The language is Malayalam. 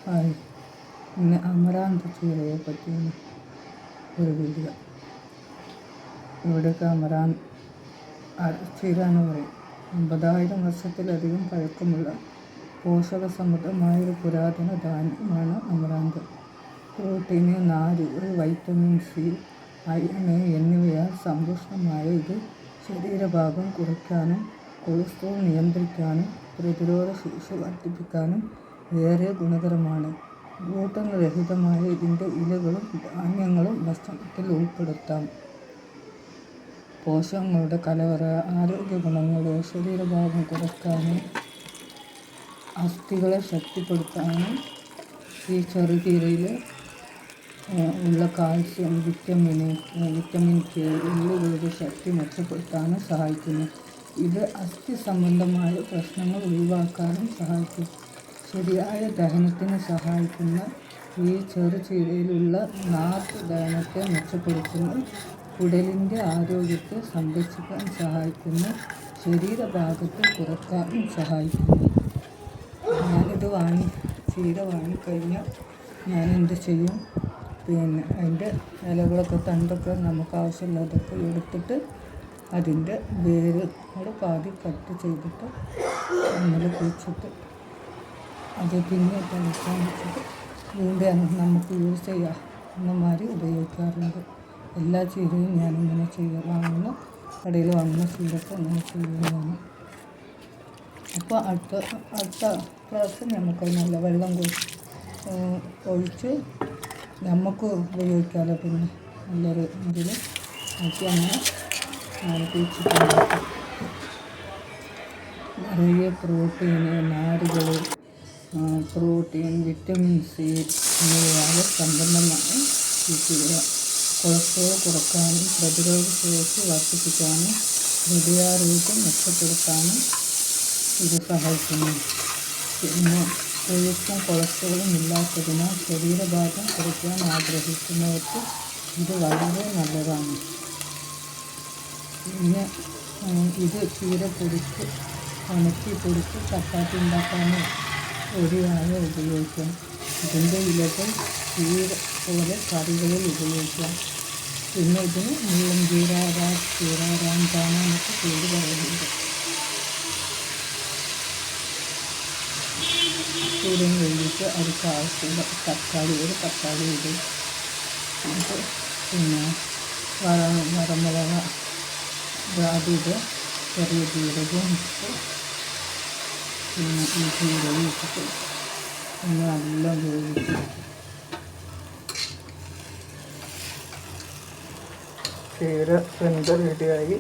ഹായ്, ഇന്ന് അമരാന്ത് ചീരയെ പറ്റിയാണ് ഒരു വീഡിയോ. ഇവിടെയൊക്കെ അമരാന്ത് ചീര എന്ന് പറയും. 50,000 വർഷത്തിലധികം പഴക്കമുള്ള പോഷകസമൃദ്ധമായ ഒരു പുരാതന ധാന്യമാണ് അമരാന്ത്. പ്രോട്ടീന്, നാരുകൾ, വൈറ്റമിൻ സി, അയൺ എന്നിവയാൽ സമ്പുഷ്ടമായ ഇത് ശരീരഭാരം കുറയ്ക്കാനും കൊളസ്ട്രോൾ നിയന്ത്രിക്കാനും പ്രതിരോധ ശേഷി വർദ്ധിപ്പിക്കാനും ഏറെ ഗുണകരമാണ്. ഗ്ലൂട്ടൻ രഹിതമായ ഇതിൻ്റെ ഇലകളും ധാന്യങ്ങളും ഭക്ഷണത്തിൽ ഉൾപ്പെടുത്താം. പോഷകങ്ങളുടെ കലവറ, ആരോഗ്യ ഗുണങ്ങൾ, ശരീരഭാരം കുറയ്ക്കാനും അസ്ഥികളെ ശക്തിപ്പെടുത്താനും ഈ ചെറുചീരയിൽ ഉള്ള കാൽസ്യം, വിറ്റമിൻ കെ എല്ലുകളുടെ ശക്തി മെച്ചപ്പെടുത്താനും സഹായിക്കുന്നു. ഇത് അസ്ഥി സംബന്ധമായ പ്രശ്നങ്ങൾ ഒഴിവാക്കാനും സഹായിക്കും. ശരിയായ ദഹനത്തിന് സഹായിക്കുന്ന ഈ ചെറുചീരയിലുള്ള നാർക്ക് ദഹനത്തെ മെച്ചപ്പെടുത്തുന്നു. കുടലിൻ്റെ ആരോഗ്യത്തെ സംരക്ഷിക്കാൻ സഹായിക്കുന്നു. ശരീരഭാഗത്തെ കുറയ്ക്കാനും സഹായിക്കുന്നു. ഞാനിത് ചീര വാങ്ങിക്കഴിഞ്ഞാൽ ഞാൻ എന്ത് ചെയ്യും? അതിൻ്റെ ഇലകളൊക്കെ തണ്ടൊക്കെ നമുക്ക് ആവശ്യമുള്ളതൊക്കെ എടുത്തിട്ട് അതിൻ്റെ വേരുകൾ പാതി കട്ട് ചെയ്തിട്ട് നമ്മൾ കുഴിച്ചിട്ട് അത് പിന്നെ തളിക്കാൻ വെച്ചിട്ട് വീണ്ടും നമുക്ക് യൂസ് ചെയ്യാം എന്ന മാതിരി ഉപയോഗിക്കാറുണ്ട്. എല്ലാ ചീരയും ഞാനിങ്ങനെ കടയിൽ വാങ്ങുന്ന ചീരൊക്കെ അങ്ങനെ ചെയ്യുന്നതാണ്. അപ്പോൾ അടുത്ത പ്രാവശ്യം നമുക്ക് നല്ല വെള്ളം ഒഴിച്ച് നമുക്ക് ഉപയോഗിക്കാമല്ലോ. പിന്നെ നല്ലൊരു ഇതിൽ നോക്കി അങ്ങനെ ഞാൻ കുഴിച്ചിട്ടുണ്ടാക്കും. നിറയെ പ്രോട്ടീന്, നാരുകൾ, വിറ്റമിൻ സി എന്നിവയാൽ സമ്പന്നമാണ് ഈ ചീര. കൊളസ്ട്രോൾ കുറയ്ക്കാനും പ്രതിരോധ ശേഷി വർദ്ധിപ്പിക്കാനും ഹൃദയാരോഗ്യം മെച്ചപ്പെടുത്താനും ഇത് സഹായിക്കുന്നു. പിന്നെ കൊഴുപ്പും കൊളസ്ട്രോളും ഇല്ലാത്തതിനാൽ ശരീരഭാരം കുറയ്ക്കാൻ ആഗ്രഹിക്കുന്നവർക്ക് ഇത് വളരെ നല്ലതാണ്. പിന്നെ ഇത് ചീര ഉണക്കി പൊടിച്ച് ചപ്പാത്തി ഉണ്ടാക്കാനും പൊടിയായ ഉപയോഗിക്കാം. ഇതിൻ്റെ ഇലകൾ ചീര പോലെ കറികളിൽ ഉപയോഗിക്കാം. പിന്നെ ഇതിന് മുള്ളൻ ചീര, രാംചാന എന്നൊക്കെ പേര് പറയുന്നുണ്ട്. ചീരയും കഴിഞ്ഞിട്ട് അതിക്ക് ആവശ്യമുള്ള ഒരു തക്കാളി ഇടും. എന്നിട്ട് പിന്നെ വറമുളക അതിട്ട് ചെറിയ ജീരകവും ഇട്ട് പിന്നെ ഈ ചീരയും ഇട്ടിട്ട് ഒന്ന് നല്ല വേവിച്ച് ചീര വെന്ത് റെഡിയായി.